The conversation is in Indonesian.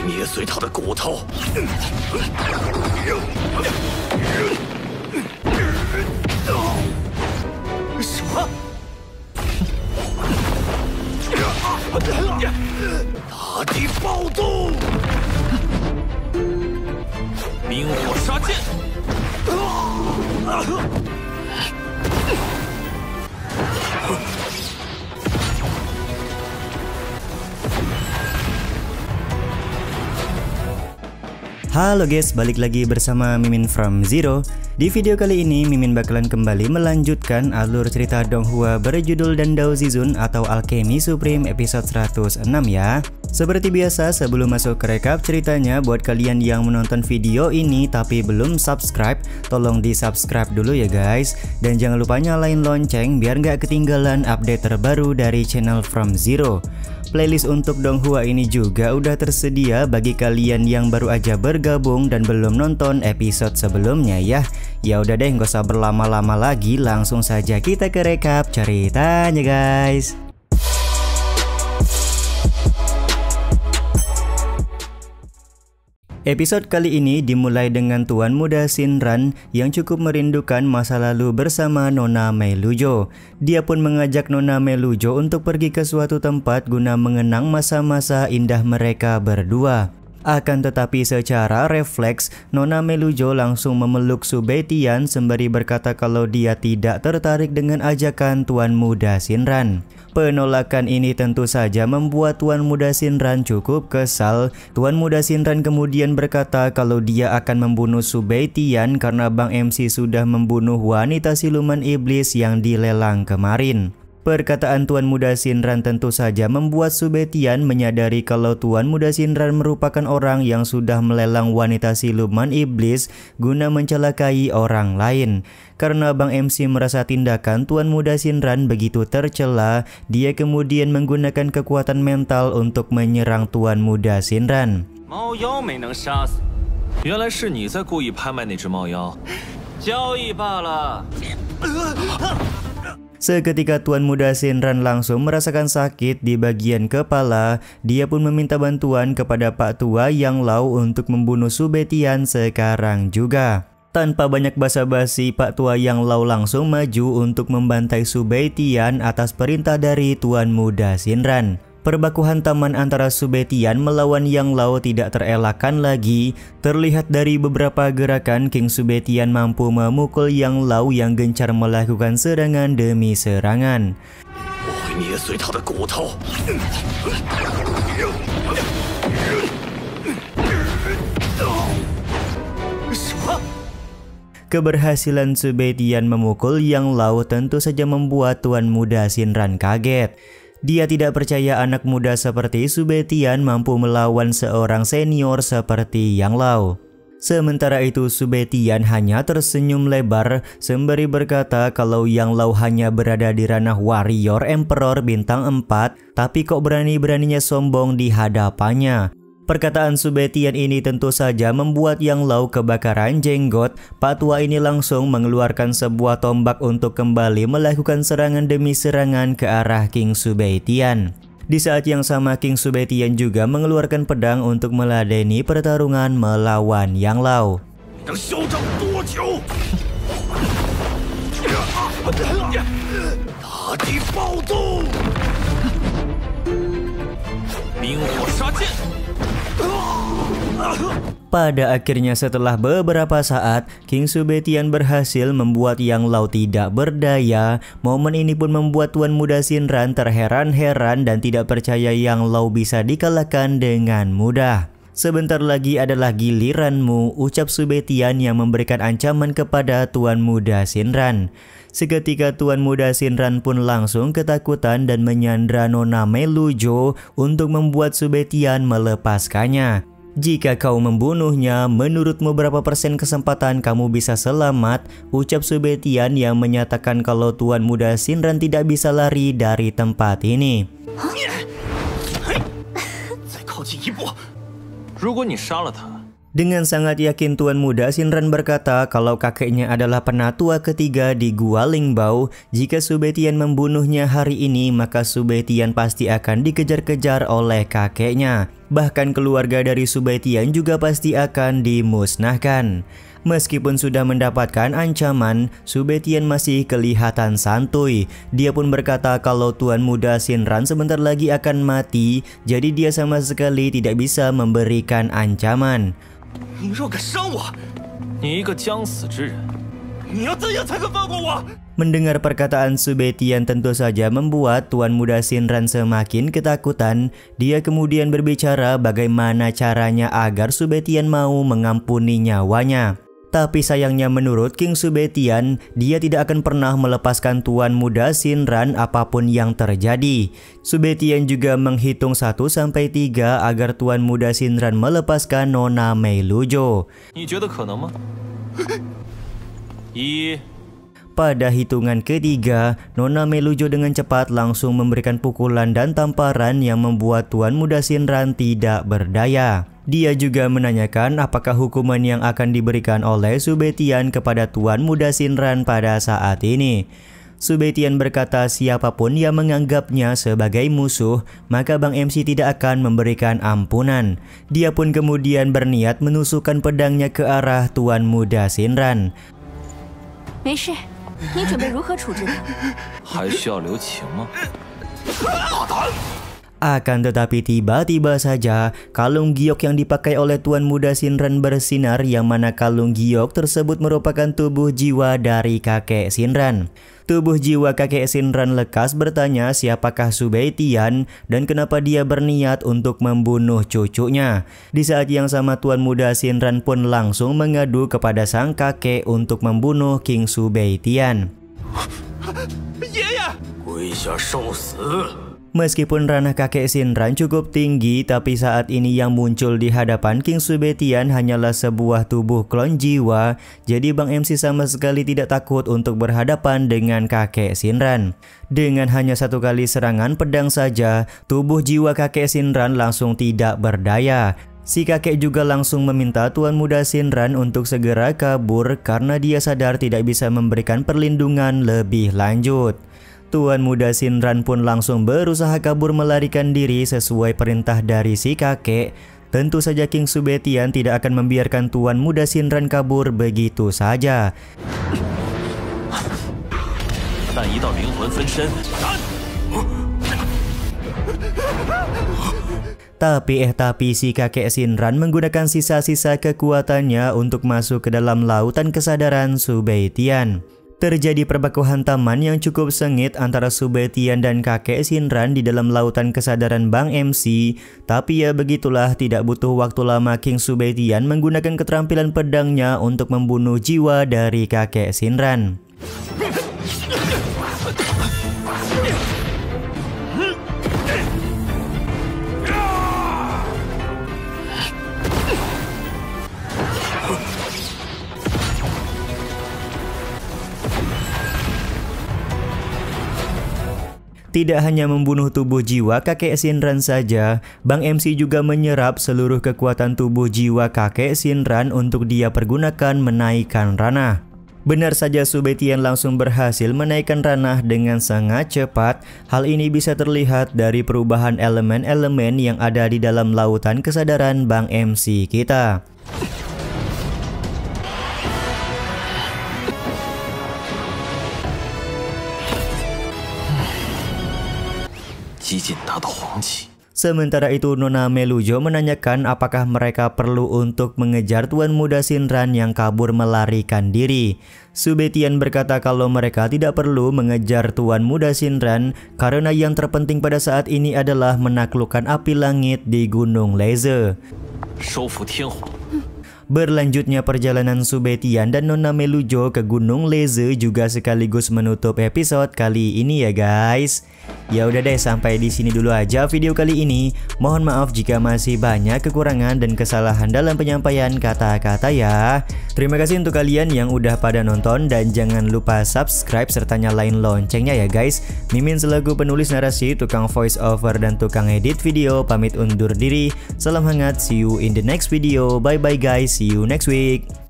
捏碎他的骨头。什么？大地暴动！冰火杀剑！ Halo guys, balik lagi bersama Mimin from Zero. Di video kali ini Mimin bakalan kembali melanjutkan alur cerita Donghua berjudul Dandao Zizun atau Alchemy Supreme episode 106 ya. Seperti biasa, sebelum masuk ke recap ceritanya, buat kalian yang menonton video ini tapi belum subscribe, tolong di subscribe dulu ya guys. Dan jangan lupa nyalain lonceng biar nggak ketinggalan update terbaru dari channel From Zero. Playlist untuk Donghua ini juga udah tersedia bagi kalian yang baru aja bergabung dan belum nonton episode sebelumnya ya. Ya udah deh, nggak usah berlama-lama lagi, langsung saja kita ke recap ceritanya guys. Episode kali ini dimulai dengan Tuan Muda Shinran yang cukup merindukan masa lalu bersama Nona Melujo. Dia pun mengajak Nona Melujo untuk pergi ke suatu tempat guna mengenang masa-masa indah mereka berdua. Akan tetapi secara refleks, Nona Melujo langsung memeluk Subetian sembari berkata kalau dia tidak tertarik dengan ajakan Tuan Muda Shinran. Penolakan ini tentu saja membuat Tuan Muda Shinran cukup kesal. Tuan Muda Shinran kemudian berkata kalau dia akan membunuh Subetian karena Bang MC sudah membunuh wanita siluman iblis yang dilelang kemarin. Perkataan Tuan Muda Shinran tentu saja membuat Subetian menyadari kalau Tuan Muda Shinran merupakan orang yang sudah melelang wanita siluman iblis guna mencelakai orang lain. Karena Bang MC merasa tindakan Tuan Muda Shinran begitu tercela, dia kemudian menggunakan kekuatan mental untuk menyerang Tuan Muda Shinran. Mao Yao没能杀死，原来是你在故意拍卖那只猫妖，交易罢了。 Seketika Tuan Muda Shinran langsung merasakan sakit di bagian kepala. Dia pun meminta bantuan kepada Pak Tua Yang Lau untuk membunuh Subetian sekarang juga. Tanpa banyak basa-basi, Pak Tua Yang Lau langsung maju untuk membantai Subetian atas perintah dari Tuan Muda Shinran. Perbaku hantaman antara Subetian melawan Yang Lau tidak terelakkan lagi. Terlihat dari beberapa gerakan, King Subetian mampu memukul Yang Lau yang gencar melakukan serangan demi serangan. Keberhasilan Subetian memukul Yang Lau tentu saja membuat Tuan Muda Shinran kaget. Dia tidak percaya anak muda seperti Subetian mampu melawan seorang senior seperti Yang Lau. Sementara itu Subetian hanya tersenyum lebar sembari berkata kalau Yang Lau hanya berada di ranah warrior emperor bintang 4, tapi kok berani-beraninya sombong di hadapannya. Perkataan Subetian ini tentu saja membuat Yang Lau kebakaran jenggot. Pak Tua ini langsung mengeluarkan sebuah tombak untuk kembali melakukan serangan demi serangan ke arah King Subetian. Di saat yang sama King Subetian juga mengeluarkan pedang untuk meladeni pertarungan melawan Yang Lau. Pada akhirnya setelah beberapa saat, King Subetian berhasil membuat Yang Lau tidak berdaya. Momen ini pun membuat Tuan Muda Shinran terheran-heran dan tidak percaya Yang Lau bisa dikalahkan dengan mudah. Sebentar lagi adalah giliranmu, ucap Subetian yang memberikan ancaman kepada Tuan Muda Shinran. Seketika Tuan Muda Shinran pun langsung ketakutan dan menyandra Nona Melujo untuk membuat Subetian melepaskannya. Jika kau membunuhnya, menurutmu berapa persen kesempatan kamu bisa selamat? Ucap Subetian yang menyatakan kalau Tuan Muda Shinran tidak bisa lari dari tempat ini. Dengan sangat yakin Tuan Muda Shinran berkata kalau kakeknya adalah penatua ketiga di Gua Lingbao. Jika Subetian membunuhnya hari ini, maka Subetian pasti akan dikejar-kejar oleh kakeknya. Bahkan keluarga dari Su Baitian juga pasti akan dimusnahkan. Meskipun sudah mendapatkan ancaman, Su Baitian masih kelihatan santuy. Dia pun berkata kalau Tuan Muda Shinran sebentar lagi akan mati, jadi dia sama sekali tidak bisa memberikan ancaman. Mendengar perkataan Su Baitian tentu saja membuat Tuan Muda Shinran semakin ketakutan. Dia kemudian berbicara bagaimana caranya agar Su Baitian mau mengampuni nyawanya. Tapi sayangnya menurut King Su Baitian, dia tidak akan pernah melepaskan Tuan Muda Shinran apapun yang terjadi. Su Baitian juga menghitung 1-3 agar Tuan Muda Shinran melepaskan Nona Meilujo. Pada hitungan ketiga, Nona Meilujo dengan cepat langsung memberikan pukulan dan tamparan yang membuat Tuan Muda Shinran tidak berdaya. Dia juga menanyakan apakah hukuman yang akan diberikan oleh Su Baitian kepada Tuan Muda Shinran pada saat ini. Su Baitian berkata siapapun yang menganggapnya sebagai musuh, maka Bang MC tidak akan memberikan ampunan. Dia pun kemudian berniat menusukkan pedangnya ke arah Tuan Muda Shinran. Akan tetapi tiba-tiba saja kalung giok yang dipakai oleh Tuan Muda Shinran bersinar, yang mana kalung giok tersebut merupakan tubuh jiwa dari kakek Shinran. Tubuh jiwa kakek Shinran lekas bertanya siapakah Su Baitian dan kenapa dia berniat untuk membunuh cucunya. Di saat yang sama Tuan Muda Shinran pun langsung mengadu kepada sang kakek untuk membunuh King Su Baitian. Meskipun ranah kakek Shinran cukup tinggi, tapi saat ini yang muncul di hadapan King Su Baitian hanyalah sebuah tubuh klon jiwa. Jadi Bang MC sama sekali tidak takut untuk berhadapan dengan kakek Shinran. Dengan hanya satu kali serangan pedang saja, tubuh jiwa kakek Shinran langsung tidak berdaya. Si kakek juga langsung meminta Tuan Muda Shinran untuk segera kabur karena dia sadar tidak bisa memberikan perlindungan lebih lanjut. Tuan Muda Shinran pun langsung berusaha kabur melarikan diri sesuai perintah dari si kakek. Tentu saja King Su Baitian tidak akan membiarkan Tuan Muda Shinran kabur begitu saja. Tapi si kakek Shinran menggunakan sisa-sisa kekuatannya untuk masuk ke dalam lautan kesadaran Su Baitian. Terjadi perbaku hantaman yang cukup sengit antara Su Baitian dan kakek Shinran di dalam lautan kesadaran Bang MC. Tapi ya begitulah, tidak butuh waktu lama King Su Baitian menggunakan keterampilan pedangnya untuk membunuh jiwa dari kakek Shinran. Tidak hanya membunuh tubuh jiwa kakek Shinran saja, Bang MC juga menyerap seluruh kekuatan tubuh jiwa kakek Shinran untuk dia pergunakan menaikkan ranah. Benar saja Su Baitian langsung berhasil menaikkan ranah dengan sangat cepat. Hal ini bisa terlihat dari perubahan elemen-elemen yang ada di dalam lautan kesadaran Bang MC kita. Sementara itu Nona Meilujo menanyakan apakah mereka perlu untuk mengejar Tuan Muda Shinran yang kabur melarikan diri. Su Baitian berkata kalau mereka tidak perlu mengejar Tuan Muda Shinran karena yang terpenting pada saat ini adalah menaklukkan api langit di Gunung Leze. Berlanjutnya perjalanan Su Baitian dan Nona Meilujo ke Gunung Leze juga sekaligus menutup episode kali ini ya guys. Ya udah deh, sampai di sini dulu aja video kali ini. Mohon maaf jika masih banyak kekurangan dan kesalahan dalam penyampaian kata-kata ya. Terima kasih untuk kalian yang udah pada nonton dan jangan lupa subscribe serta nyalain loncengnya ya guys. Mimin selaku penulis narasi, tukang voice over dan tukang edit video pamit undur diri. Salam hangat, see you in the next video. Bye bye guys, see you next week.